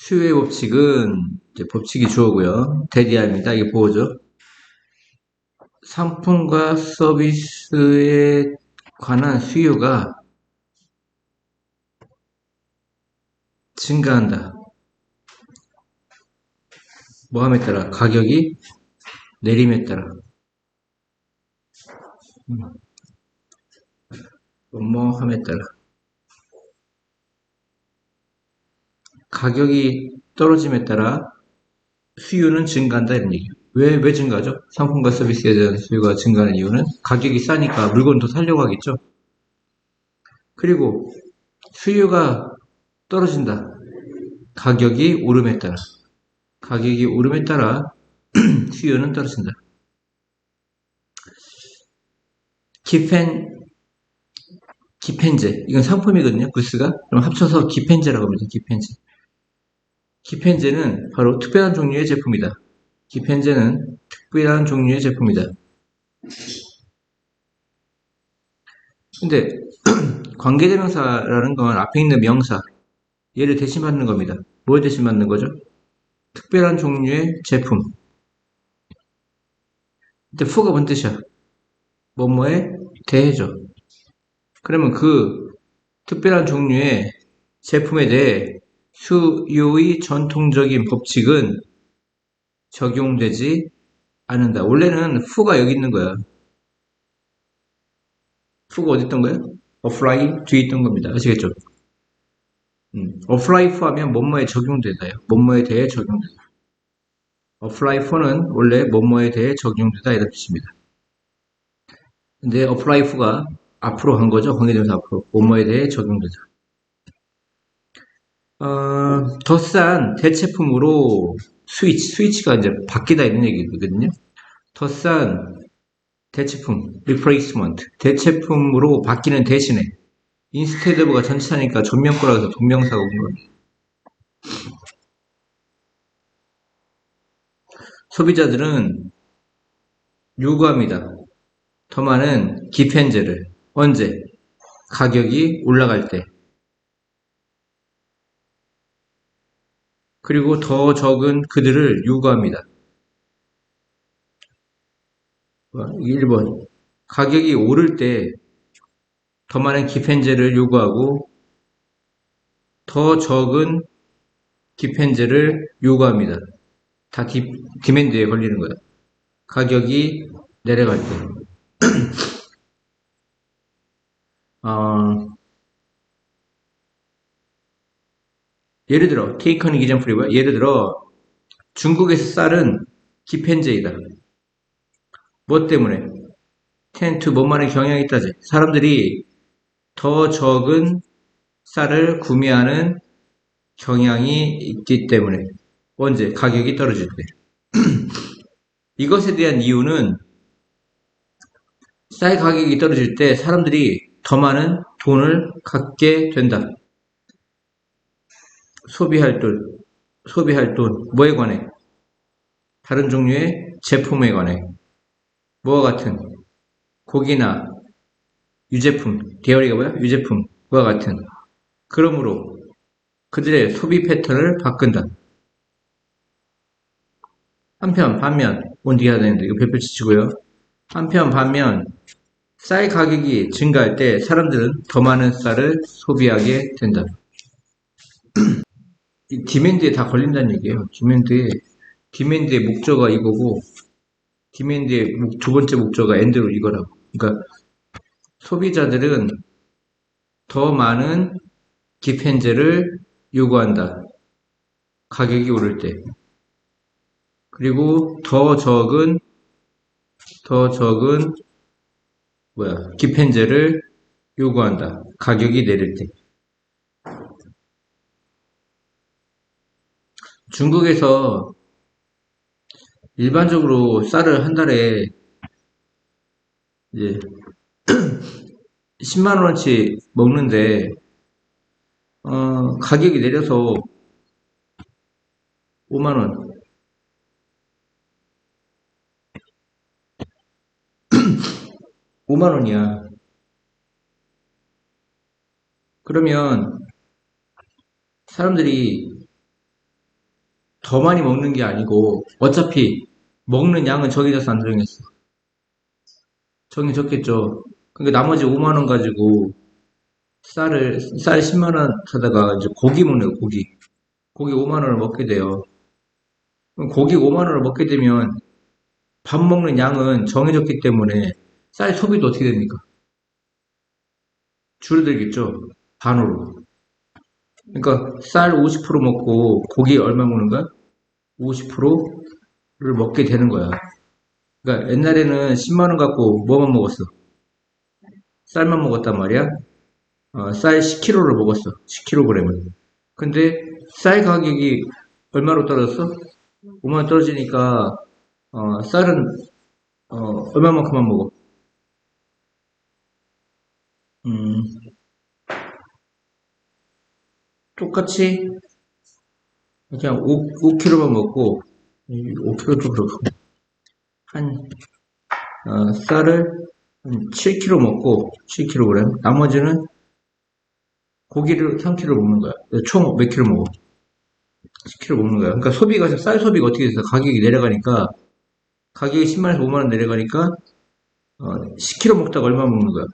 수요의 법칙은 이제 법칙이 주어고요. 대디아입니다. 이게 보호죠. 상품과 서비스에 관한 수요가 증가한다. 뭐함에 따라? 가격이 내림에 따라. 뭐함에 따라. 가격이 떨어짐에 따라 수요는 증가한다 이런 얘기예요. 왜 증가하죠? 상품과 서비스에 대한 수요가 증가하는 이유는 가격이 싸니까 물건 더 사려고 하겠죠. 그리고 수요가 떨어진다. 가격이 오름에 따라. 가격이 오름에 따라 수요는 떨어진다. 기펜제. 이건 상품이거든요. 구스가. 그럼 합쳐서 기펜제라고 합니다. 기펜제. 기펜제는 바로 특별한 종류의 제품이다. 기펜제는 특별한 종류의 제품이다. 근데 관계대명사라는 건 앞에 있는 명사, 얘를 대신 받는 겁니다. 뭘 대신 받는 거죠? 특별한 종류의 제품. 근데 for가 뭔 뜻이야? 뭐뭐에 대해죠. 그러면 그 특별한 종류의 제품에 대해 수요의 전통적인 법칙은 적용되지 않는다. 원래는 for가 여기 있는 거야. for가 어디 있던 거야? apply 뒤에 있던 겁니다. 아시겠죠? apply for 하면 뭐뭐에 적용되다요. 뭐뭐에 대해 적용되다. apply for는 원래 뭐뭐에 대해 적용되다 이런 뜻입니다. 근데 apply for가 앞으로 간 거죠. 관계대명사 앞으로. 뭐뭐에 대해 적용되다. 더 싼 대체품으로 스위치가 이제 바뀌다 이런 얘기거든요. 더 싼 대체품, replacement, 대체품으로 바뀌는 대신에 instead of가 전치사니까 전면구라고 해서 동명사가 온 거예요. 소비자들은 요구합니다. 더 많은 기펜제를. 언제? 가격이 올라갈 때. 그리고 더 적은 그들을 요구합니다. 1번. 가격이 오를 때 더 많은 기펜제를 요구하고 더 적은 기펜제를 요구합니다. 다 디맨드에 걸리는 거야. 가격이 내려갈 때. 예를 들어, take an example이 뭐야? 예를 들어, 중국에서 쌀은 기펜제이다. 뭐 때문에? tend to 뭐만의 경향이 있다지. 사람들이 더 적은 쌀을 구매하는 경향이 있기 때문에. 언제? 가격이 떨어질 때. 이것에 대한 이유는 쌀 가격이 떨어질 때 사람들이 더 많은 돈을 갖게 된다. 소비할 돈, 뭐에 관해? 다른 종류의 제품에 관해. 뭐와 같은? 고기나 유제품, 계열이가 뭐야? 유제품과 같은. 그러므로 그들의 소비 패턴을 바꾼다. 반면, 온디게 해야 되는데, 이거 별표 치고요. 반면, 쌀 가격이 증가할 때 사람들은 더 많은 쌀을 소비하게 된다. 이 디맨드에 다 걸린다는 얘기예요. 디맨드의 목적어가 이거고, 디맨드의 두 번째 목적어가 엔드로 이거라고. 그러니까 소비자들은 더 많은 기펜제를 요구한다. 가격이 오를 때. 그리고 기펜제를 요구한다. 가격이 내릴 때. 중국에서 일반적으로 쌀을 한 달에 이제 10만 원어치 먹는데 가격이 내려서 5만 원. 5만 원이야. 그러면 사람들이 더 많이 먹는 게 아니고 어차피 먹는 양은 정해져서 안 정했어. 정해졌겠죠. 그러니까 나머지 5만 원 가지고 쌀 10만 원 사다가 이제 고기 먹는 거, 고기. 고기 5만 원을 먹게 돼요. 그럼 고기 5만 원을 먹게 되면 밥 먹는 양은 정해졌기 때문에 쌀 소비도 어떻게 됩니까? 줄어들겠죠. 반으로. 그러니까 쌀 50% 먹고 고기 얼마 먹는 거야? 50%를 먹게 되는 거야. 그러니까 옛날에는 10만 원 갖고 뭐만 먹었어? 쌀만 먹었단 말이야. 쌀 10kg를 먹었어. 10kg을. 근데 쌀 가격이 얼마로 떨어졌어? 5만 원 떨어지니까 쌀은 얼마만큼만 먹어? 음, 똑같이 그냥 5kg만 먹고 5kg도 그렇고 한 쌀을 한 7kg 먹고 7kg 나머지는 고기를 3kg 먹는 거야. 총 몇 킬로 먹어? 10kg 먹는 거야. 그러니까 소비가 쌀 소비가 어떻게 됐어? 가격이 내려가니까 가격이 10만에서 5만 원 내려가니까 10kg 먹다가 얼마 먹는 거야?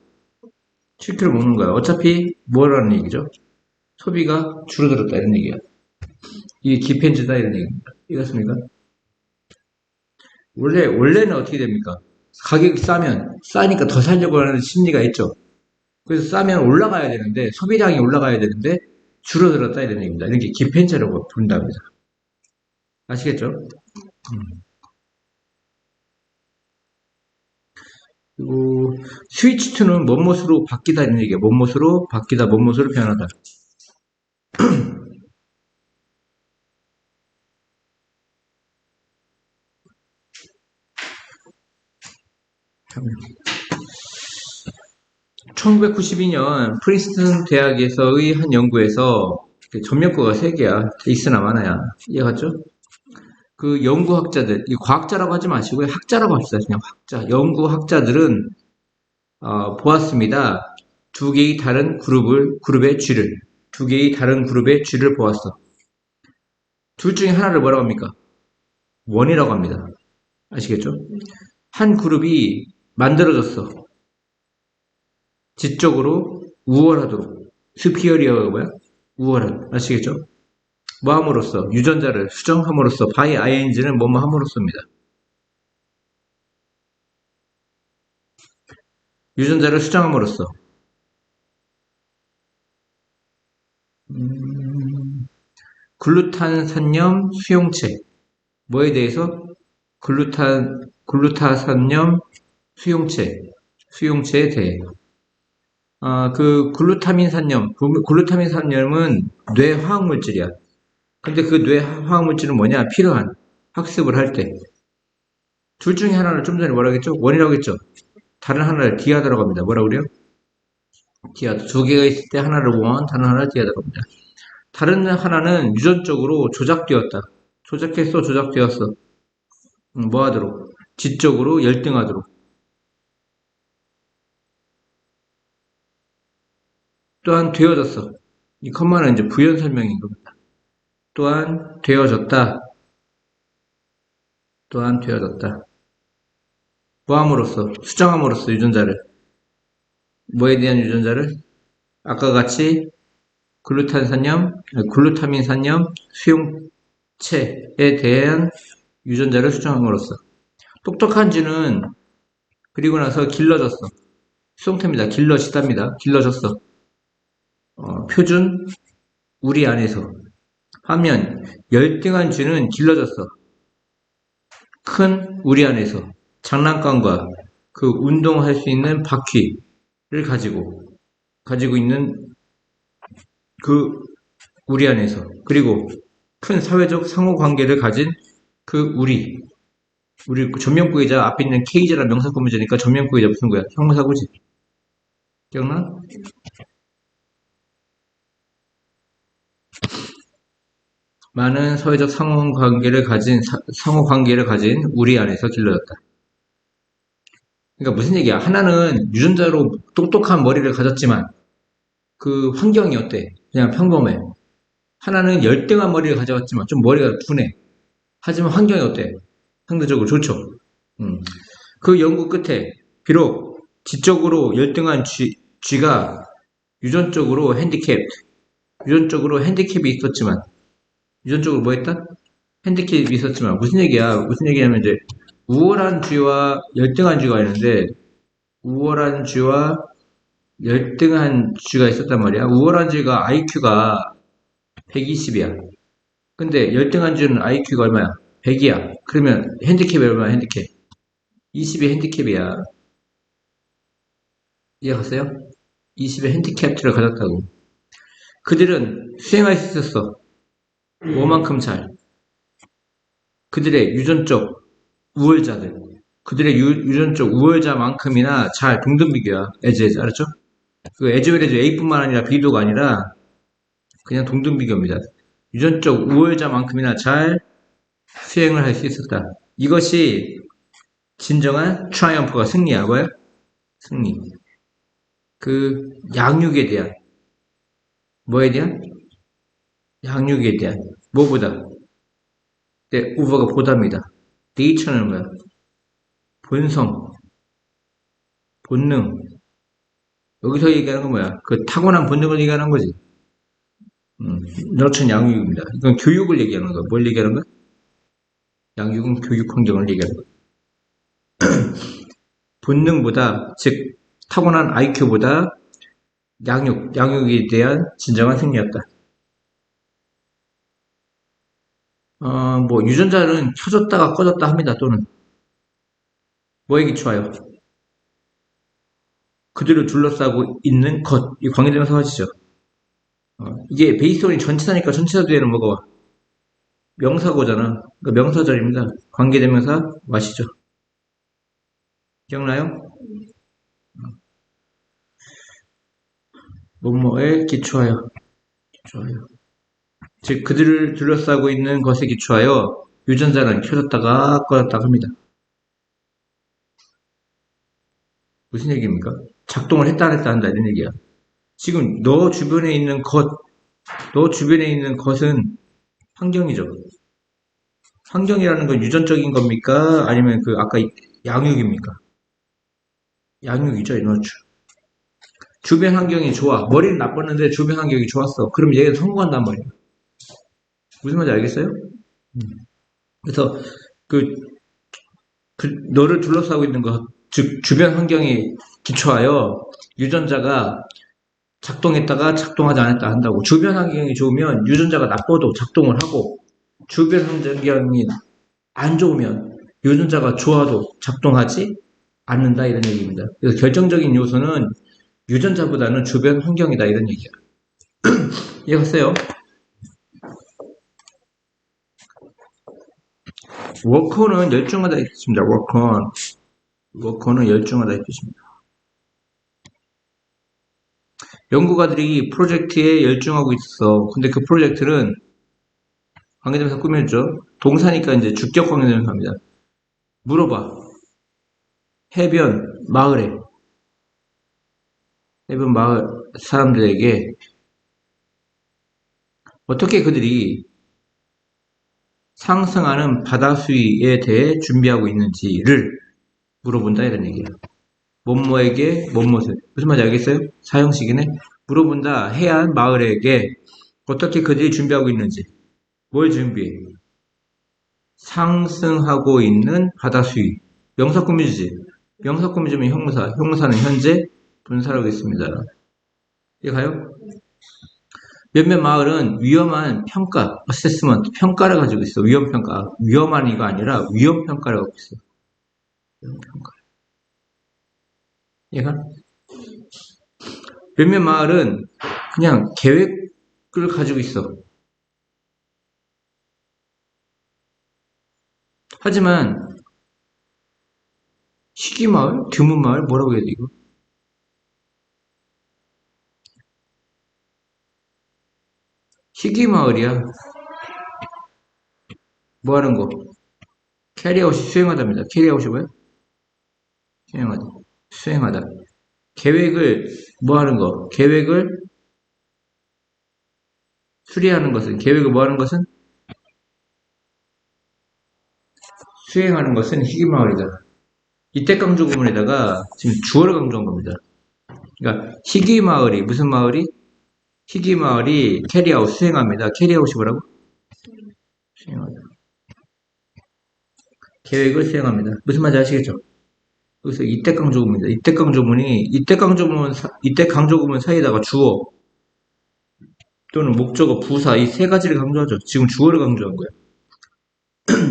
7kg 먹는 거야. 어차피 뭐라는 얘기죠? 소비가 줄어들었다 이런 얘기야. 이게 기펜즈다 이런 얘기입니다. 이렇습니까? 원래는 어떻게 됩니까? 가격이 싸니까 더 살려고 하는 심리가 있죠. 그래서 싸면 올라가야 되는데, 소비량이 올라가야 되는데, 줄어들었다 이런 얘기입니다. 이렇게 기펜즈라고 부른답니다. 아시겠죠? 그리고 스위치2는 뭐뭇으로 바뀌다 이런 얘기예요. 뭐뭇으로 바뀌다, 뭐뭇으로 변하다. 잠깐만요. 1992년 프린스턴 대학에서의 한 연구에서 전면과가 3개야. 있으나 마나야. 이해갔죠? 그 연구학자들, 이 과학자라고 하지 마시고요. 학자라고 합시다. 그냥 학자. 연구학자들은 보았습니다. 그룹의 쥐를. 2개의 다른 그룹의 쥐를 보았어. 둘 중에 하나를 뭐라고 합니까? 원이라고 합니다. 아시겠죠? 한 그룹이 만들어졌어. 지적으로 우월하도록. 스피어리어가 뭐야? 우월한. 아시겠죠? 뭐 함으로써? 유전자를 수정함으로써. 바이 ing는 뭐뭐 함으로써입니다. 유전자를 수정함으로써. 글루탄산염 수용체. 뭐에 대해서? 글루타산염 수용체에 대해. 그 글루타민산염은 뇌 화학물질이야. 근데 그 뇌 화학물질은 뭐냐? 필요한 학습을 할 때. 둘 중에 하나를 좀 전에 뭐라고 했죠? 원이라고 했죠? 다른 하나를 디아드라고 합니다. 뭐라고 그래요? 디아드. 2개가 있을 때 하나를 원, 다른 하나를 디아드라고 합니다. 다른 하나는 유전적으로 조작되었다. 조작되었어. 뭐 하도록? 지적으로 열등하도록. 또한 되어졌어. 이 컴마는 이제 부연 설명인 겁니다. 또한 되어졌다. 뭐함으로써? 수정함으로써 유전자를. 뭐에 대한 유전자를? 아까 같이 글루타민산염 수용체에 대한 유전자를 수정함으로써. 똑똑한 쥐는 그리고 나서 길러졌어. 수동태입니다. 길러졌어. 표준 우리 안에서. 반면 열등한 쥐는 길러졌어. 큰 우리 안에서. 장난감과 그 운동할 수 있는 바퀴를 가지고 있는 그 우리 안에서. 그리고 큰 사회적 상호관계를 가진 그 우리 전면구의자 앞에 있는 케이지라 명사구문제니까 전면구의자 무슨 거야? 형사구지. 기억나? 많은 사회적 상호관계를 가진 우리 안에서 길러졌다. 그러니까 무슨 얘기야? 하나는 유전자로 똑똑한 머리를 가졌지만 그 환경이 어때? 그냥 평범해. 하나는 열등한 머리를 가져갔지만 좀 머리가 둔해. 하지만 환경이 어때? 상대적으로 좋죠. 음. 그 연구 끝에 비록 지적으로 열등한 쥐가 유전적으로 핸디캡이 있었지만 유전적으로 뭐 했다? 핸디캡이 있었지만 무슨 얘기야? 무슨 얘기냐면 이제 우월한 쥐와 열등한 쥐가 있는데 우월한 쥐와 열등한 쥐가 있었단 말이야. 우월한 쥐가 IQ가 120이야. 근데 열등한 쥐는 IQ가 얼마야? 100이야. 그러면 핸디캡이 얼마야? 핸디캡. 20의 핸디캡이야. 이해갔어요? 20의 핸디캡트를 가졌다고. 그들은 수행할 수 있었어. 뭐만큼 잘? 그들의 유전적 우월자들. 그들의 유전적 우월자만큼이나 잘 동등비교야. 알았죠? 그 에즈웰에즈 A뿐만 아니라 B도가 아니라 그냥 동등비교입니다. 유전적 우월자만큼이나 잘 수행을 할 수 있었다. 이것이 진정한 트라이엄프가 승리야. 뭐야? 승리. 그 양육에 대한 뭐에 대한? 양육에 대한 뭐보다? 네, 우버가 보답니다. 네이처는 뭐야? 본성, 본능. 여기서 얘기하는 건 뭐야? 그 타고난 본능을 얘기하는 거지. 너천 양육입니다. 이건 교육을 얘기하는 거야. 뭘 얘기하는 거야? 양육은 교육 환경을 얘기하는 거야. 본능보다, 즉 타고난 IQ보다 양육에 대한 진정한 승리였다. 뭐 유전자는 켜졌다가 꺼졌다 합니다. 또는 뭐에 기초하여? 그들을 둘러싸고 있는 것. 이 관계대명사 하시죠. 이게 베이스원이 전치사니까 전치사 뒤에는 뭐가 와? 명사고잖아. 그러니까 명사절입니다. 관계대명사 마시죠. 기억나요? 뭐뭐에 기초하여. 즉 그들을 둘러싸고 있는 것에 기초하여 유전자는 켜졌다가 꺼졌다가 합니다. 무슨 얘기입니까? 작동을 했다 안 했다 한다 이런 얘기야. 지금 너 주변에 있는 것은 환경이죠. 환경이라는 건 유전적인 겁니까? 아니면 그 아까 양육입니까? 양육이죠, 이노츠. 주변 환경이 좋아. 머리는 나빴는데 주변 환경이 좋았어. 그럼 얘는 성공한단 말이야. 무슨 말인지 알겠어요? 그래서 그, 너를 둘러싸고 있는 것, 즉 주변 환경에 기초하여 유전자가 작동했다가 작동하지 않았다 한다고. 주변 환경이 좋으면 유전자가 나빠도 작동을 하고 주변 환경이 안 좋으면 유전자가 좋아도 작동하지 않는다 이런 얘기입니다. 그래서 결정적인 요소는 유전자보다는 주변 환경이다 이런 얘기야. 이해갔어요? 워커는 열중하다 했습니다. 워커는 열중하다 했습니다. 연구가들이 프로젝트에 열중하고 있어. 근데 그 프로젝트는 관계대명사 꾸몄죠. 동사니까 이제 주격 관계대명사입니다. 물어봐. 해변 마을 사람들에게 어떻게 그들이 상승하는 바다 수위에 대해 준비하고 있는지를 물어본다 이런 얘기예요. 뭐뭐에게 뭐뭇을 무슨 말인지 알겠어요? 사형식이네. 물어본다. 해안 마을에게 어떻게 그들이 준비하고 있는지. 뭘 준비해? 상승하고 있는 바다 수위. 명사 꾸미지. 명사 꾸미주면 형사는 현재 분사라고 있습니다. 이해 가요? 몇몇 마을은 위험한 평가, 어세스먼트, 평가를 가지고 있어. 위험평가. 위험한 이가 아니라 위험평가를 갖고 있어. 위험평가. 얘가? 몇몇 마을은 그냥 계획을 가지고 있어. 하지만 시기마을? 드문마을? 뭐라고 해야 돼 이거? 시기마을이야. 뭐 하는 거? 캐리아웃이 수행하다입니다. 캐리아웃이 뭐야? 수행하다. 수행하다. 계획을 뭐 하는 거? 계획을 수리하는 것은, 계획을 뭐 하는 것은? 수행하는 것은 희귀마을이다. 이때 강조 구문에다가 지금 주어를 강조한 겁니다. 그러니까 희귀마을이 무슨 마을이? 희귀마을이 캐리아웃 수행합니다. 캐리아웃이 뭐라고? 수행하다. 계획을 수행합니다. 무슨 말인지 아시겠죠? 그래서 이때 강조구문입니다. 이때 강조문이 이때 강조구문 사이에다가 주어 또는 목적어, 부사 이 세 가지를 강조하죠. 지금 주어를 강조한 거예요.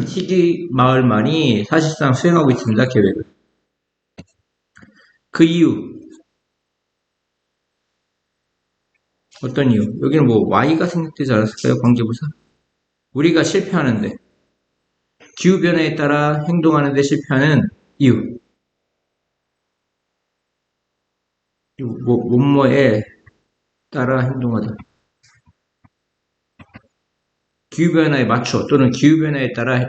희귀마을만이 사실상 수행하고 있습니다. 계획을. 그 이유 어떤 이유? 여기는 뭐 Y가 생략되지 않았을까요? 관계부사? 우리가 실패하는데 기후변화에 따라 행동하는데 실패하는 이유 뭐뭐에 따라 행동하다 기후변화에 맞춰 또는 기후변화에 따라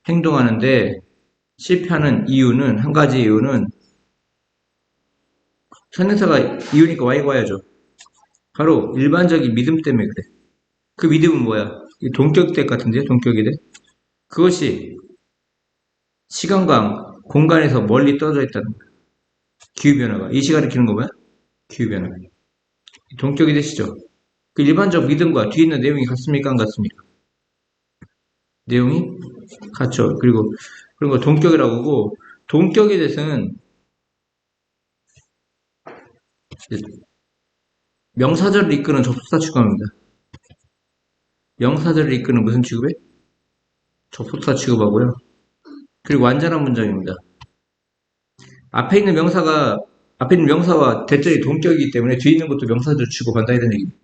행동하는데 실패하는 이유는 한 가지 이유는 선행사가 이유니까 Y가 와야죠. 바로 일반적인 믿음 때문에 그래. 그 믿음은 뭐야? 동격대 같은데요? 동격이대. 그것이 시간과 공간에서 멀리 떨어져 있다는 거야. 기후변화가. 이 시간을 기는 거 뭐야? 기후변화. 동격이 되시죠? 그 일반적 믿음과 뒤에 있는 내용이 같습니까? 안 같습니까? 내용이 같죠. 그리고 그런 거 동격이라고 하고, 동격에 대해서는 명사절을 이끄는 접속사 취급합니다. 명사절을 이끄는 무슨 취급에? 접속사 취급하고요. 그리고 완전한 문장입니다. 앞에 있는 명사와 대절이 동격이기 때문에 뒤에 있는 것도 명사절 취급한다 이런 얘기입니다.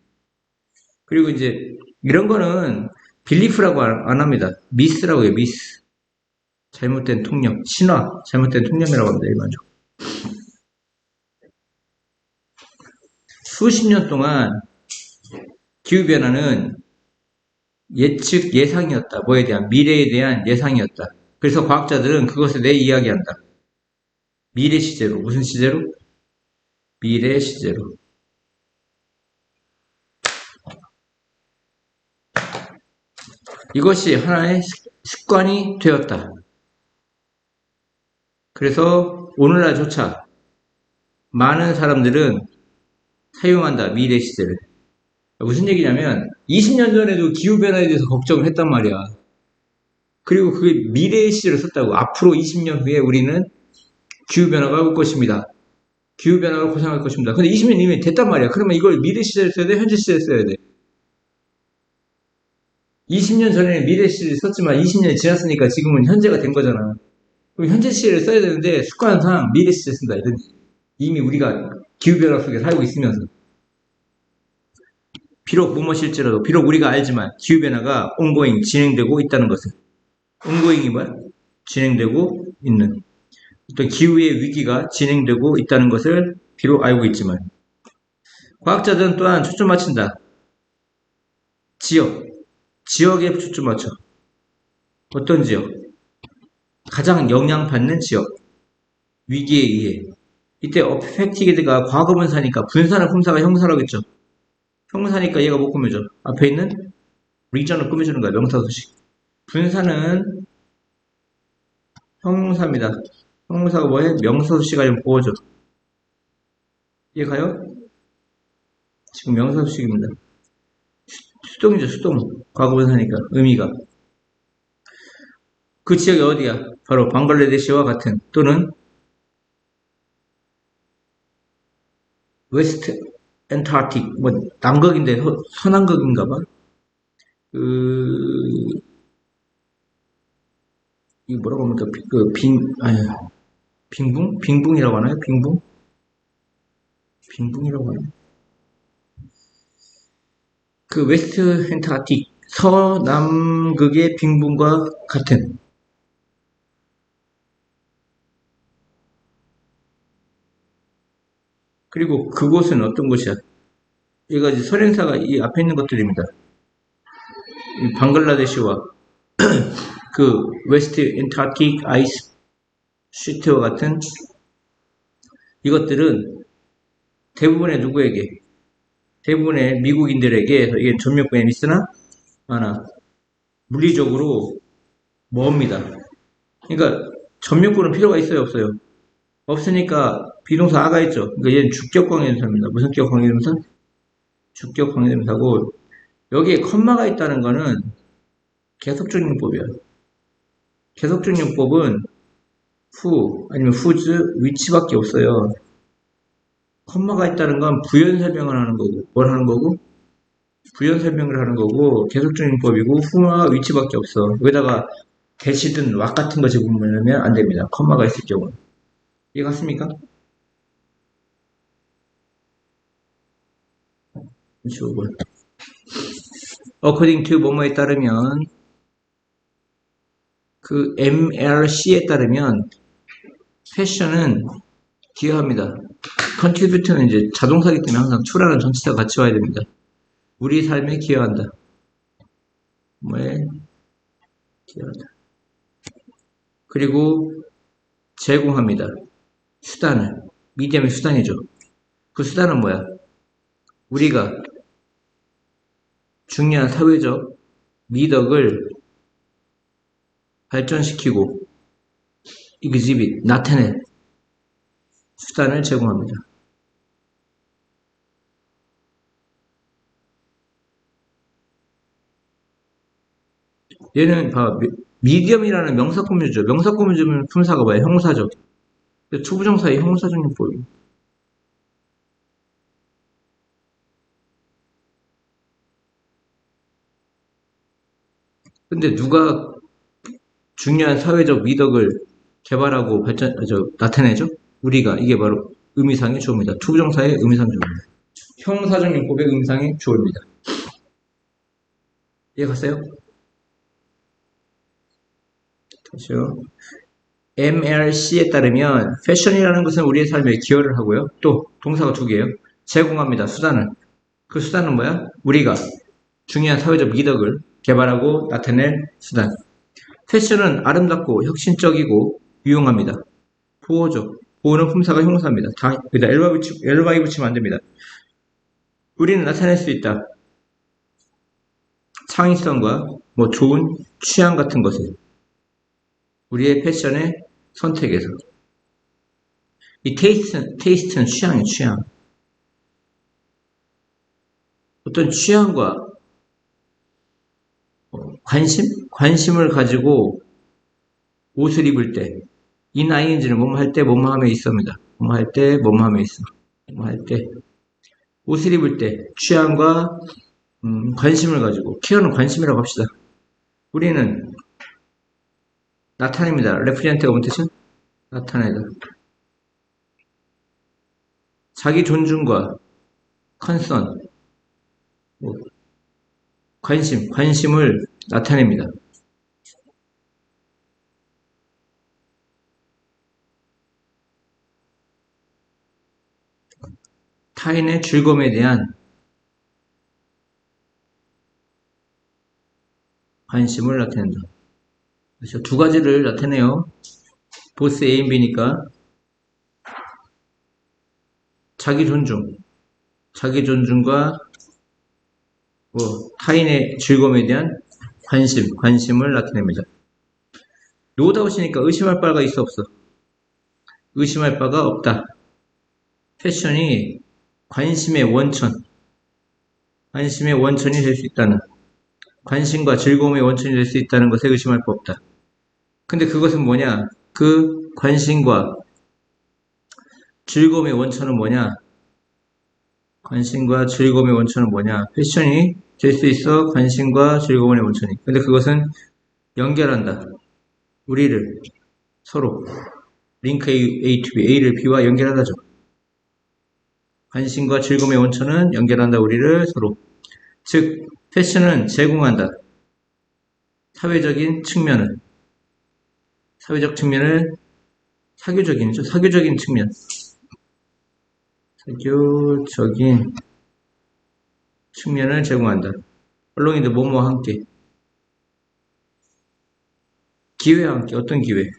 그리고 이제 이런 거는 빌리프라고 안 합니다. 미스라고 해요. 미스. 잘못된 통념. 신화. 잘못된 통념이라고 합니다. 일반적으로. 수십 년 동안 기후변화는 예상이었다. 뭐에 대한? 미래에 대한 예상이었다. 그래서 과학자들은 그것을 이야기한다. 미래 시제로. 무슨 시제로? 미래 시제로. 이것이 하나의 습관이 되었다. 그래서 오늘날조차 많은 사람들은 사용한다. 미래 시제를. 무슨 얘기냐면 20년 전에도 기후변화에 대해서 걱정을 했단 말이야. 그리고 그게 미래의 시제를 썼다고. 앞으로 20년 후에 우리는 기후변화가 올 것입니다. 기후변화가 고생할 것입니다. 근데 20년 이미 됐단 말이야. 그러면 이걸 미래 시제를 써야 돼? 현재 시제를 써야 돼? 20년 전에는 미래 시제를 썼지만 20년이 지났으니까 지금은 현재가 된 거잖아. 그럼 현재 시제를 써야 되는데 습관상 미래 시제를 쓴다. 이런 이미 우리가 기후변화 속에 살고 있으면서 비록 무엇일지라도 비록 우리가 알지만 기후변화가 ongoing 진행되고 있다는 것을 ongoing이 뭐야? 진행되고 있는 어떤 기후의 위기가 진행되고 있다는 것을 비록 알고 있지만 과학자들은 또한 초점 맞춘다. 지역에 초점 맞춰. 어떤 지역? 가장 영향받는 지역. 위기에 의해. 이때 어펙티드가 과거분사니까 분사는 품사가 형사라겠죠. 형사니까 얘가 못 꾸며져. 앞에 있는 리전을 꾸며주는 거야. 명사소식. 분사는 형용사입니다. 형용사가 뭐해? 명사소식을 좀 보여줘. 이해가요? 지금 명사소식입니다. 수동이죠. 수동. 과거분사니까 의미가. 그 지역이 어디야? 바로 방글라데시와 같은 또는 웨스트 엔타르틱 뭐 남극인데 서남극인가봐. 이 뭐라고 합니까? 빙붕이라고 하나요? 빙붕이라고 하나요? 그 웨스트 엔타르틱 서남극의 빙붕과 같은. 그리고 그곳은 어떤 곳이야? 얘가 이제 설행사가 이 앞에 있는 것들입니다. 이 방글라데시와 그 웨스트 엔타르틱 아이스 시트와 같은 이것들은 대부분의 누구에게? 대부분의 미국인들에게 이게 전면권이 있으나 하나 물리적으로 멉니다. 그러니까 전면권은 필요가 있어요, 없어요? 없으니까 비동사 아가 있죠. 그러니까 얘는 주격 관계대명사입니다. 무슨 격 관계대명사? 주격 관계대명사고 여기에 컴마가 있다는 거는 계속적 용법이야. 계속적 용법은 who 아니면 whose 위치밖에 없어요. 컴마가 있다는 건 부연 설명을 하는 거고 뭘 하는 거고? 부연 설명을 하는 거고 계속적 용법이고 who와 위치밖에 없어. 여기다가 대시든 왁 같은 거 집으면 안 됩니다. 컴마가 있을 경우. 이해 갔습니까? according to 뭐뭐에 따르면 그 MLC에 따르면 패션은 기여합니다. contribute는 이제 자동사기 때문에 항상 to라는 전치사가 같이 와야 됩니다. 우리 삶에 기여한다. 뭐에 기여한다. 그리고 제공합니다. 수단을. 미디엄의 수단이죠. 그 수단은 뭐야? 우리가 중요한 사회적 미덕을 발전시키고 exhibit, 나타낼 수단을 제공합니다. 얘는 봐, 미디엄이라는 명사구문이죠. 명사구문이면 품사가 뭐야? 형사죠. 투부정사의 형사적 용법이에요. 근데 누가 중요한 사회적 미덕을 개발하고 나타내죠? 우리가. 이게 바로 의미상의 주어입니다. 투부정사의 의미상 주어입니다. 형사적 용법의 의미상의 주어입니다. 이해 갔어요? 다시요. MLC에 따르면 패션이라는 것은 우리의 삶에 기여를 하고요. 또 동사가 두 개예요. 제공합니다. 수단을. 그 수단은 뭐야? 우리가 중요한 사회적 미덕을 개발하고 나타낼 수단. 패션은 아름답고 혁신적이고 유용합니다. 보호죠. 보호는 품사가 형사입니다. 여기다 엘바이 붙이면 안 됩니다. 우리는 나타낼 수 있다. 창의성과 뭐 좋은 취향 같은 것을 우리의 패션의 선택에서 이 테이스트는 취향이에요. 취향. 어떤 취향과 관심을 가지고 옷을 입을 때, 이 나이인지는 뭐뭐 할 때, 뭐뭐 함에 있습니다. 뭐뭐 할 때, 뭐뭐 함에 있어. 뭐뭐 할 때. 옷을 입을 때, 취향과 관심을 가지고, 키워는 관심이라고 합시다. 우리는 나타냅니다. 레프리언트가 뭔 뜻이야? 나타내다. 자기 존중과 컨선, 뭐, 관심을 나타냅니다. 타인의 즐거움에 대한 관심을 나타낸다. 그래서 두 가지를 나타내요. 보스 A, B니까 자기 존중과 타인의 즐거움에 대한 관심을 나타냅니다. 노다웃이니까 의심할 바가 있어 없어? 의심할 바가 없다. 패션이 관심의 원천이 될 수 있다는, 관심과 즐거움의 원천이 될 수 있다는 것에 의심할 바 없다. 근데 그것은 뭐냐? 그 관심과 즐거움의 원천은 뭐냐? 관심과 즐거움의 원천은 뭐냐? 패션이 될 수 있어. 관심과 즐거움의 원천이. 근데 그것은 연결한다. 우리를 서로 링크 A to B, A를 B와 연결한다죠. 관심과 즐거움의 원천은 연결한다. 우리를 서로. 즉 패션은 제공한다. 사회적 측면을 사교적인 측면, 사교적인 측면을 제공한다. 언론인들 뭐뭐와 함께, 기회와 함께. 어떤 기회?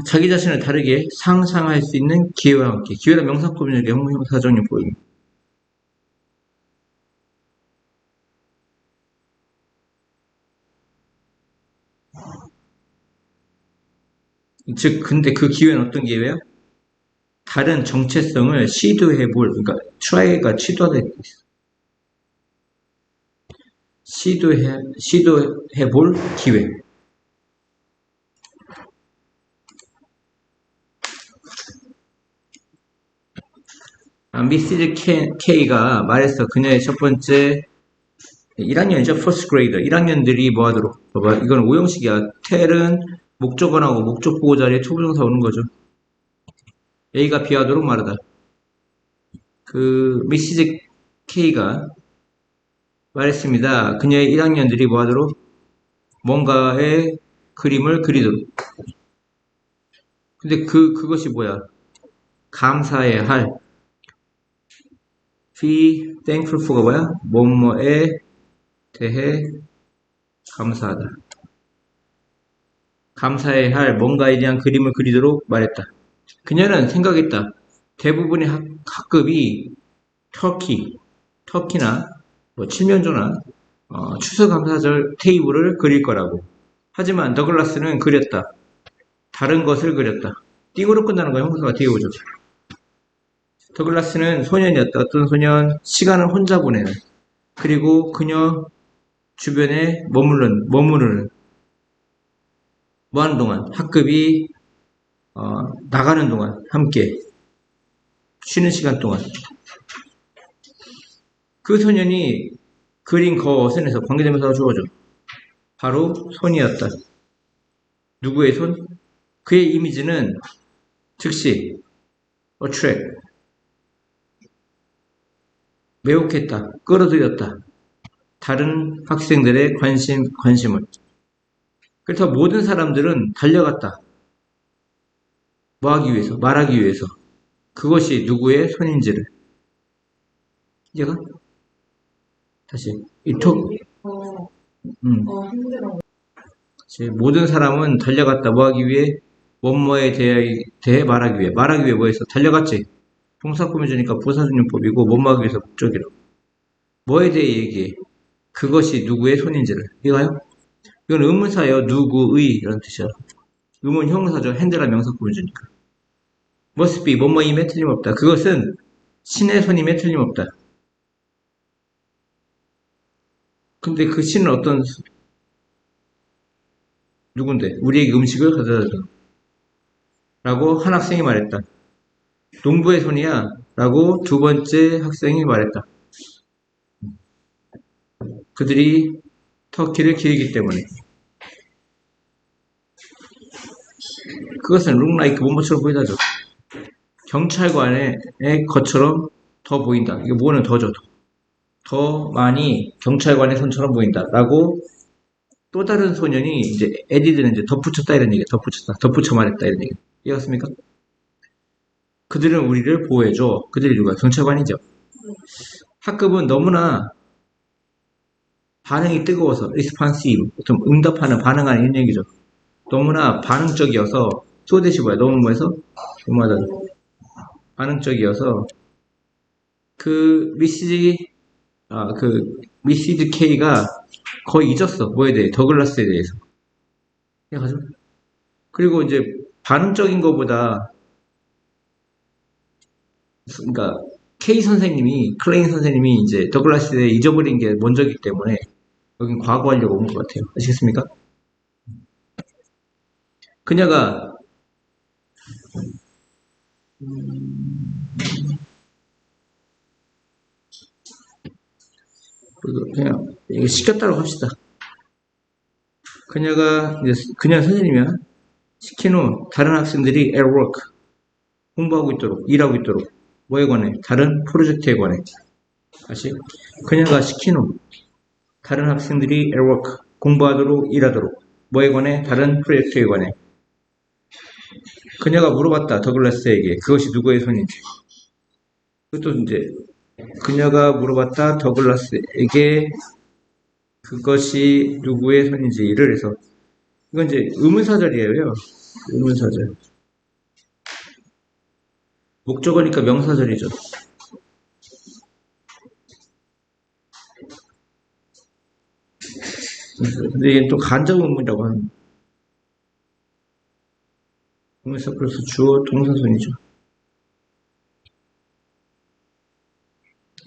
자기 자신을 다르게 상상할 수 있는 기회와 함께. 기회란 명사법률의 형용사정용법입니다. 즉, 근데 그 기회는 어떤 기회예요? 다른 정체성을 시도해볼, 그러니까 try가 시도하다 있어. 시도해볼 기회. 미시즈 K가 말했어. 그녀의 첫 번째 1학년이죠. first grader. 1학년들이 뭐 하도록. 봐봐. 이건 오형식이야. tell은 목적어하고 목적보호 자리에 초부정사 오는 거죠. A가 B하도록 말하다. 미시즈 K가 말했습니다. 그녀의 1학년들이 뭐 하도록? 뭔가의 그림을 그리도록. 근데 그것이 뭐야? 감사해야 할. be thankful for가 뭐야? 뭐뭐에 대해 감사하다. 감사해야 할 뭔가에 대한 그림을 그리도록 말했다. 그녀는 생각했다. 대부분의 학급이 터키나 뭐 칠면조나 추수감사절 테이블을 그릴 거라고. 하지만 더글라스는 그렸다. 다른 것을 그렸다. 띵으로 끝나는 거야. 형사가 뒤에 오죠. 더글라스는 소년이었다. 어떤 소년? 시간을 혼자 보내는. 그리고 그녀 주변에 머무르는. 뭐 하는 동안? 학급이 나가는 동안 함께 쉬는 시간 동안 그 소년이 그린 것에서 관계대명사가 주어져. 바로 손이었다. 누구의 손? 그의 이미지는 즉시 attract 매혹했다. 끌어들였다. 다른 학생들의 관심을. 그래서 모든 사람들은 달려갔다. 뭐 하기 위해서? 말하기 위해서. 그것이 누구의 손인지를. 이제가? 다시. 모든 사람은 달려갔다. 뭐 하기 위해? 뭐뭐에 대해 말하기 위해. 말하기 위해 뭐 했어? 달려갔지. 동사 꾸며주니까 부사준용법이고 뭐뭐 하기 위해서 목적이라. 뭐에 대해 얘기해? 그것이 누구의 손인지를. 이거요? 이건 의문사예요. 누구의 이런 뜻이야. 의문 형사죠. 핸드라 명사 꾸며주니까. must be 뭐뭐임에 틀림없다. 그것은 신의 손임에 틀림없다. 근데 그 신은 어떤 누군데? 우리에게 음식을 가져다줘. 라고 한 학생이 말했다. 농부의 손이야. 라고 두 번째 학생이 말했다. 그들이 터키를 기르기 때문에. 그것은 look like 뭐뭐처럼 보이다죠. 경찰관의 것처럼 더 보인다. 이게 뭐는 더죠. 더 많이 경찰관의 손처럼 보인다. 라고 또 다른 소년이 이제 에디드는 이제 덧붙였다 이런 얘기. 덧붙여 말했다 이런 얘기. 이해갔습니까? 그들은 우리를 보호해줘. 그들이 누가? 경찰관이죠. 학급은 너무나 반응이 뜨거워서 responsive, 좀 응답하는 반응하는 이런 얘기죠. 너무나 반응적이어서 소대시 뭐야? 너무 뭐해서? 너무하다. 반응적이어서 미시즈 K가 거의 잊었어. 뭐에 대해? 더글라스에 대해서. 해가지고. 그리고 이제 반응적인 것보다 그러니까 클레인 선생님이 이제 더글라스에 대해 잊어버린 게 먼저기 때문에 여긴 과거하려고 온 것 같아요. 아시겠습니까? 그녀가 그냥 이거 시켰다고 합시다. 그녀가 선생님이야. 시킨 후 다른 학생들이 at work 공부하고 있도록 일하고 있도록 뭐에 관해? 다른 프로젝트에 관해. 다시 그녀가 시킨 후 다른 학생들이 at work 공부하도록 일하도록 뭐에 관해? 다른 프로젝트에 관해. 그녀가 물어봤다. 더글라스에게 그것이 누구의 손인지. 그것도 이제 그녀가 물어봤다. 더글라스에게 그것이 누구의 손인지를 해서 이건 이제 의문사절이에요. 의문사절. 목적어니까 명사절이죠. 근데 얘는 또 간접 의문이라고 하는. 의문사 플러스 주어 동사순이죠.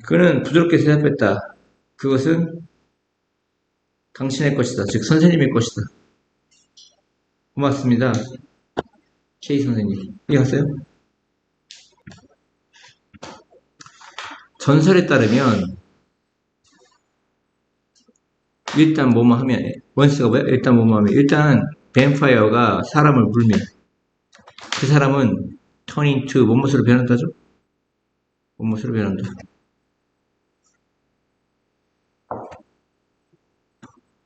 그는 부드럽게 대답했다. 그것은 당신의 것이다. 즉 선생님의 것이다. 고맙습니다. K 선생님. 이해하세요? 전설에 따르면 일단 뭐뭐 하면 원스가 뭐야? 일단 뭐뭐 하면 일단 뱀파이어가 사람을 물면 그 사람은 turn into 무엇으로 변한다죠? 무엇으로 변한다.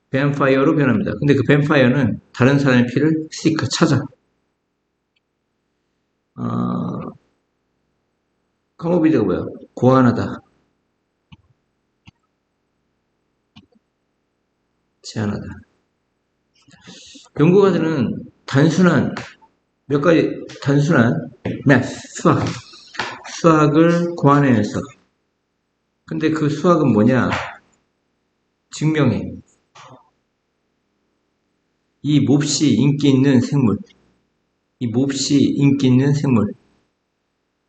뱀파이어로 변합니다. 근데 그 뱀파이어는 다른 사람의 피를 seek 찾아. 커머비드가 뭐야? 고안하다. 제한하다. 연구가들은 단순한 몇 가지 단순한 수학을 고안해냈어. 근데 그 수학은 뭐냐? 증명해. 이 몹시 인기 있는 생물. 이 몹시 인기 있는 생물.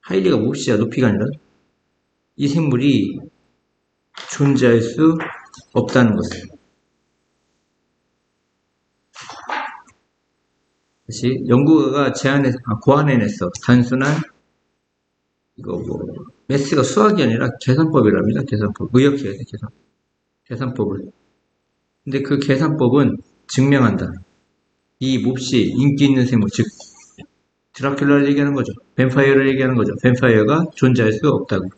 하일리가 몹시야, 높이가 아니라. 이 생물이 존재할 수 없다는 것을. 다시 연구가가 고안해냈어. 단순한 이거 매스가 수학이 아니라 계산법이랍니다. 계산법. 의역해야 돼. 계산법을. 근데 그 계산법은 증명한다. 이 몹시 인기 있는 생물, 즉 드라큘라를 얘기하는 거죠. 뱀파이어를 얘기하는 거죠. 뱀파이어가 존재할 수 없다고.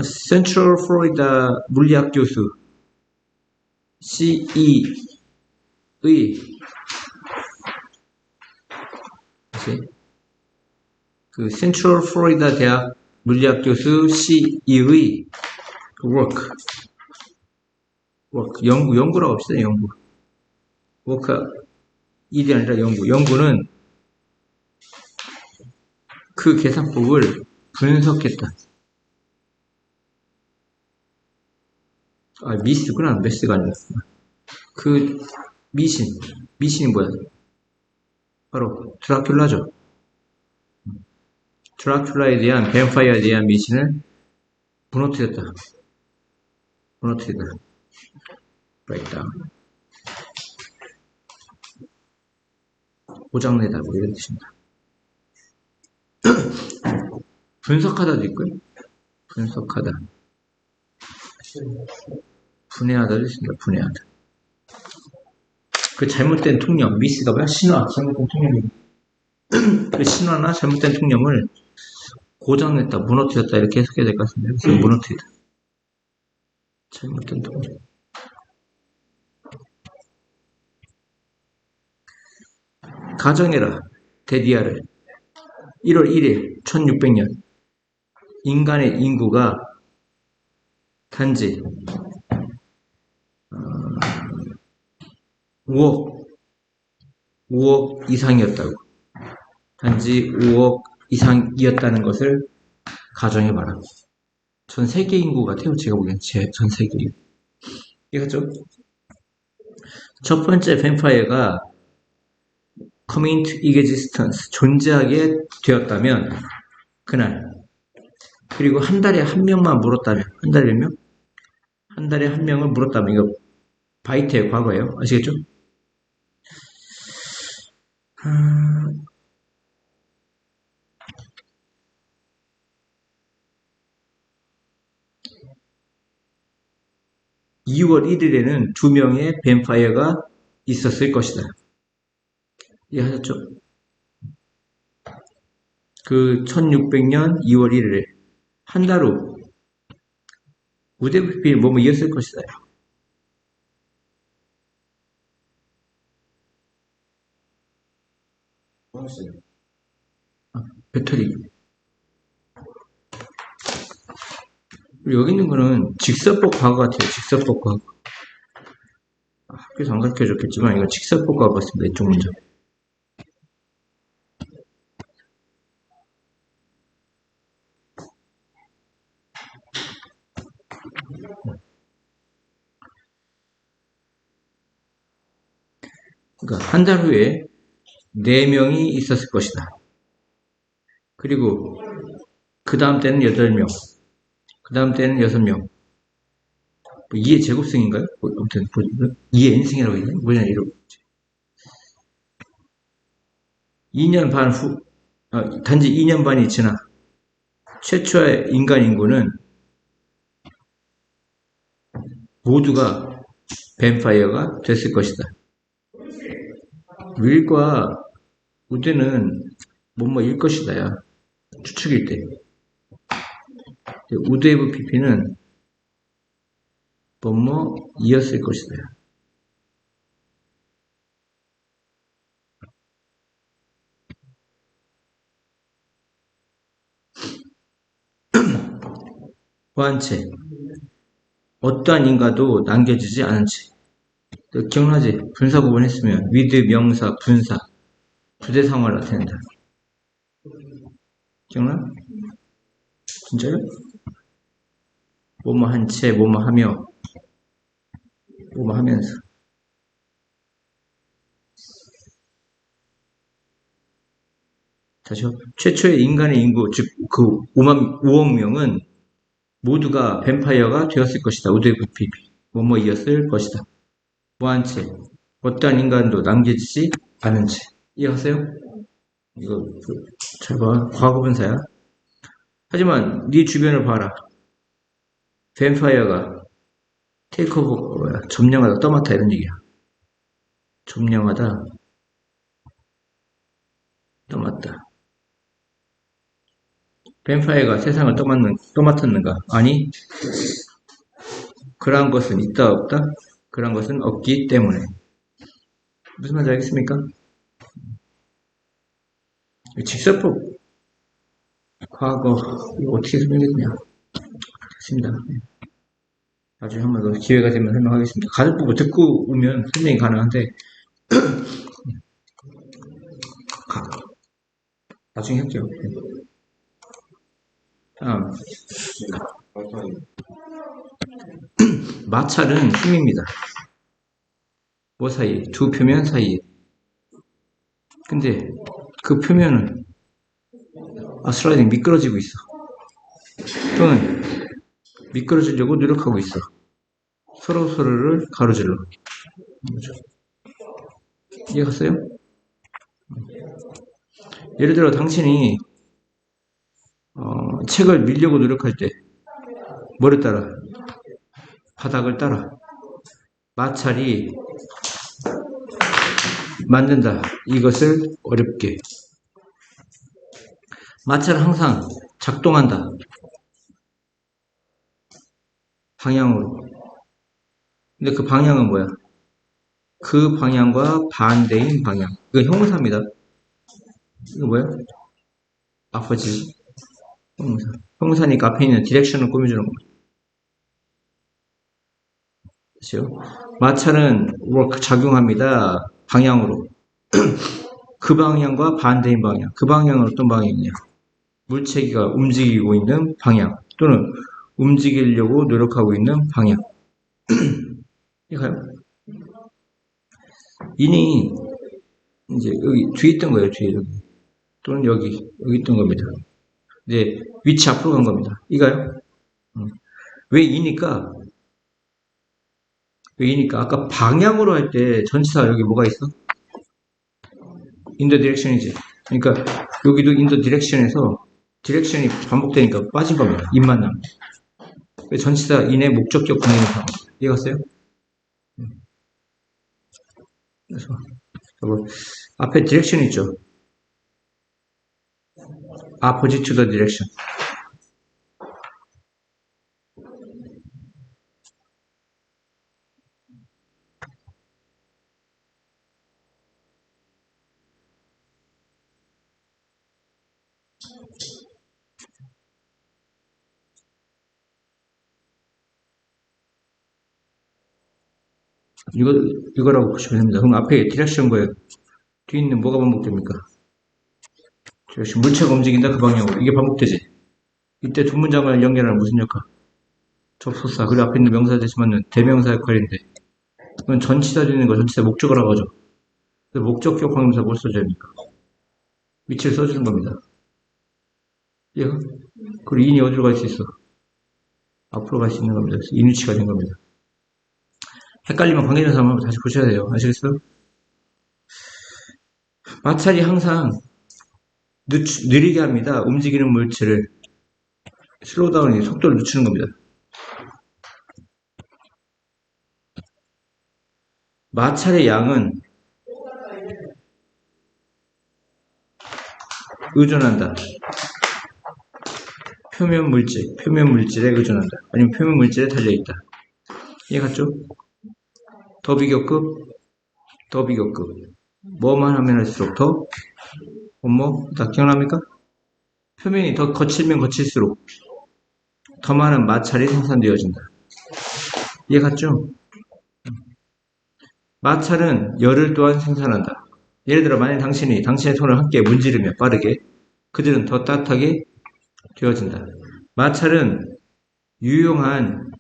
센트럴 플로리다 물리학 교수 CE의 그 센트럴 플로리다 대학 물리학 교수 CE의 work 연구라고 합시다. 연구. work 일이 아니라 연구는 그 계산법을 분석했다. 미스구나. 메스가 아니라. 그 미신이 뭐야? 바로 드라큘라죠. 드라큘라에 대한 뱀파이어에 대한 미신을 무너뜨렸다. breakdown. 고장내다 뭐 이런 뜻입니다. 분석하다도 있고요. 분석하다. 분해하다도 있습니다. 분해하다. 그 잘못된 통념, 미스가 뭐야? 신화, 잘못된 통념이. 그 신화나 잘못된 통념을 고장냈다, 무너뜨렸다 이렇게 해석해야 될 것 같습니다. 그래서 무너뜨리다. 잘못된 통념. 가정해라. 데디아를 1월 1일 1600년 인간의 인구가 단지 5억 이상이었다고. 단지 5억 이상이었다는 것을 가정해봐라. 전 세계 인구 같아요. 제가 보기엔 전 세계 인구. 이거죠. 첫 번째 뱀파이어가 come into existence 존재하게 되었다면 그날 그리고 한 달에 한 명만 물었다면 한 달에 몇 명? 한 달에 한 명을 물었다면 이거 바이트의 과거예요. 아시겠죠? 2월 1일에는 2명의 뱀파이어가 있었을 것이다. 이해하셨죠? 그 1600년 2월 1일에 한 달 후 우대부필 뭐뭐 이었을 것이다. 배터리. 여기 있는 거는 직설법 과거 같아요. 직설법 과거. 그래서 안 가르쳐줬겠지만 이건 직설법과 같습니다. 이쪽 문제. 그러니까 한 달 후에 4명이 있었을 것이다. 그리고 그 다음 때는 8명, 그 다음 때는 6명. 뭐 2의 제곱승인가요? 뭐 아무튼 2의 n승이라고 했나요? 뭐냐 이러고 2년 반 후, 단지 2년 반이 지나 최초의 인간 인구는 모두가 뱀파이어가 됐을 것이다. 윌과 우드는 뭐뭐일 것이다야. 추측일 때. 우드에브 PP는 뭐뭐이었을 것이다. 보안체. 어떠한 인가도 남겨지지 않은 채. 기억나지? 분사 구분했으면 with 명사, 분사, 부대 상황을 나타낸다. 기억나? 진짜요? 뭐뭐 한 채, 뭐뭐 하며, 뭐뭐 하면서. 다시요. 최초의 인간의 인구, 즉 그 5억 명은 모두가 뱀파이어가 되었을 것이다. 우드의 부피비. 뭐뭐이었을 것이다. 뭐한 채. 어떠한 인간도 남겨지지 않은 채. 이해하세요? 이거 잘 봐. 과거분사야. 하지만 네 주변을 봐라. 뱀파이어가 테이크오버 점령하다 떠맡아 이런 얘기야. 점령하다 떠맡다. 뱀파이어가 세상을 떠맡았는가? 아니, 그러한 것은 있다 없다? 그러한 것은 없기 때문에. 무슨 말인지 알겠습니까? 직설법 과거 이거 어떻게 설명했냐? 됐습니다. 나중에 한번 더 기회가 되면 설명하겠습니다. 가족부부 듣고 오면 설명이 가능한데 나중에 할게요. 다음 마찰은 힘입니다. 뭐 사이? 두 표면 사이에. 근데 그 표면은 슬라이딩 미끄러지고 있어. 또는 미끄러지려고 노력하고 있어. 서로를 가로질러. 이해갔어요? 예를 들어 당신이 책을 밀려고 노력할 때 뭐를 따라? 바닥을 따라. 마찰이 만든다. 이것을 어렵게. 마찰은 항상 작동한다. 방향으로. 근데 그 방향은 뭐야? 그 방향과 반대인 방향. 이거 형용사입니다. 이거 뭐야? 아퍼지. 형용사. 형용사니까 앞에 있는 디렉션을 꾸며주는 겁니다. 그렇죠? 마찰은 work, 작용합니다. 방향으로. 그 방향과 반대인 방향. 그 방향은 어떤 방향이냐? 물체기가 움직이고 있는 방향. 또는 움직이려고 노력하고 있는 방향. 이가요? 인이 이제 여기 뒤에 있던 거예요, 뒤에 여기. 또는 여기 있던 겁니다. 이제 위치 앞으로 간 겁니다. 이가요? 왜 이니까? 왜 이니까? 아까 방향으로 할 때 전치사 여기 뭐가 있어? in the direction이지. 그러니까 여기도 in the direction에서 디렉션이 반복되니까 빠진 겁니다. 인만 남는. 전치사 in의 목적격 분리는 이해갔어요? 그래서 앞에 디렉션 있죠? opposite to the direction. 이거라고 보시면 됩니다. 그럼 앞에 디렉션 거예요. 뒤에 있는 뭐가 반복됩니까? 디렉션, 물체가 움직인다 그 방향으로. 이게 반복되지. 이때 두 문장을 연결하는 무슨 역할? 접속사. 그리고 앞에 있는 명사 대신하는 대명사 역할인데, 이건 전치사 되는 거 전치사 목적어라고 하죠. 그래서 목적격 관계명사 뭘 써줘야 합니까? 위치를 써주는 겁니다. 예. 그리고 인이 어디로 갈 수 있어? 앞으로 갈 수 있는 겁니다. 그래서 인 위치가 된 겁니다. 헷갈리면 관계대명사 한번 다시 보셔야 돼요. 아시겠어요? 마찰이 항상 느리게 합니다. 움직이는 물체를. 슬로우다운이 속도를 늦추는 겁니다. 마찰의 양은 의존한다. 표면 물질에 의존한다. 아니면 표면 물질에 달려있다. 이해 갔죠? 더 비교급. 뭐만 하면 할수록 더? 다 기억납니까? 표면이 더 거칠면 거칠수록 더 많은 마찰이 생산되어진다. 이해 갔죠? 마찰은 열을 또한 생산한다. 예를 들어 만약 당신의 손을 함께 문지르며 빠르게 그들은 더 따뜻하게 되어진다. 마찰은 유용한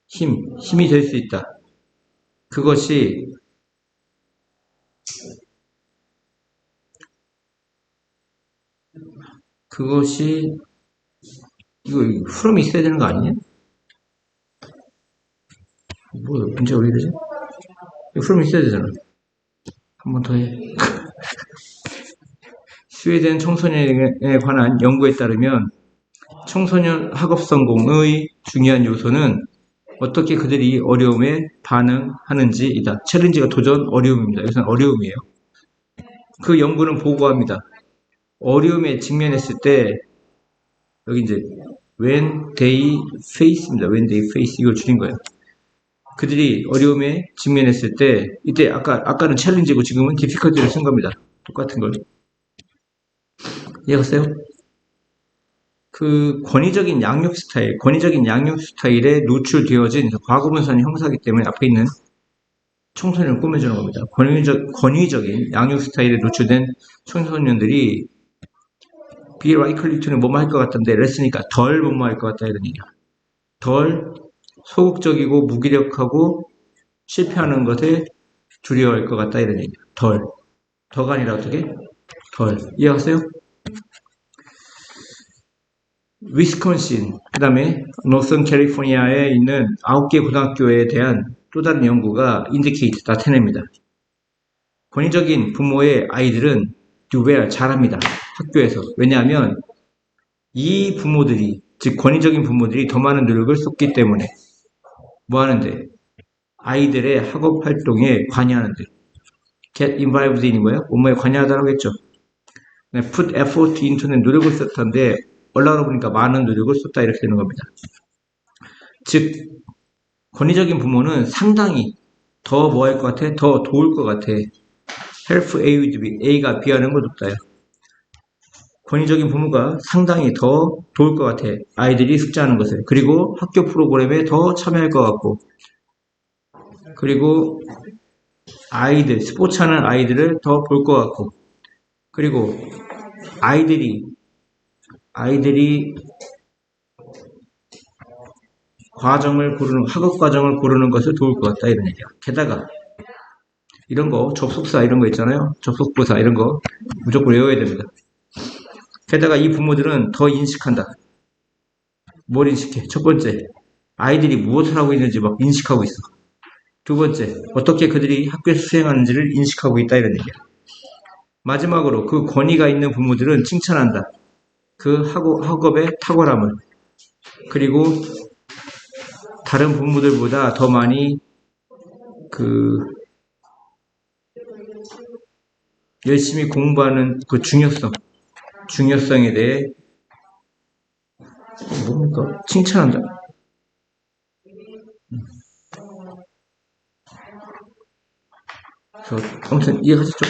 힘이 될 수 있다. 그것이 이거 from이 있어야 되는 거 아니냐? 문제가 왜 이러지? from이 있어야 되잖아. 한 번 더 해. 스웨덴 청소년에 관한 연구에 따르면 청소년 학업 성공의 중요한 요소는 어떻게 그들이 어려움에 반응하는지이다. 챌린지가 도전, 어려움입니다. 이것은 어려움이에요. 그 연구는 보고합니다. 어려움에 직면했을 때 여기 이제 when they face입니다. when they face 이걸 줄인 거예요. 그들이 어려움에 직면했을 때 이때 아까는 챌린지고 지금은 difficulty를 쓴 겁니다. 똑같은 걸. 이해갔어요? 그 권위적인 양육 스타일에 노출되어진 과거분사는 형사이기 때문에 앞에 있는 청소년을 꾸며주는 겁니다. 권위적인 양육 스타일에 노출된 청소년들이 be likely to는 뭐뭐 할 것 같은데 less니까 덜 뭐뭐 할 것 같다 이런 얘기야. 덜 소극적이고 무기력하고 실패하는 것에 두려워할 것 같다 이런 얘기야. 더가 아니라 어떻게? 덜. 이해하세요? 위스콘신, 그 다음에 노선 캘리포니아에 있는 9개 고등학교에 대한 또 다른 연구가 나타냅니다. 권위적인 부모의 아이들은 do well, 잘합니다. 학교에서. 왜냐하면 이 부모들이, 즉 권위적인 부모들이 더 많은 노력을 쏟기 때문에 뭐 하는데? 아이들의 학업 활동에 관여하는데. get involved in이 뭐예요? 엄마에 관여하다라고 했죠. put effort into는 노력을 썼던데 올라가 보니까 많은 노력을 쏟다 이렇게 되는 겁니다. 즉 권위적인 부모는 상당히 더 뭐 할 것 같아? 더 도울 것 같아. help A with B. A가 B하는 것 높다요. 권위적인 부모가 상당히 더 도울 것 같아. 아이들이 숙제하는 것을. 그리고 학교 프로그램에 더 참여할 것 같고. 그리고 스포츠하는 아이들을 더 볼 것 같고. 그리고 아이들이 학업 과정을 고르는 것을 도울 것 같다 이런 얘기야. 게다가 이런 거 접속사 이런 거 있잖아요. 접속부사 이런 거 무조건 외워야 됩니다. 게다가 이 부모들은 더 인식한다. 뭘 인식해? 첫 번째, 아이들이 무엇을 하고 있는지 막 인식하고 있어. 두 번째, 어떻게 그들이 학교에서 수행하는지를 인식하고 있다 이런 얘기야. 마지막으로 그 권위가 있는 부모들은 칭찬한다. 그 학업의 탁월함을. 그리고 다른 부모들보다 더 많이 열심히 공부하는 그 중요성에 대해 뭡니까? 칭찬한다. 아무튼 이해하셨죠?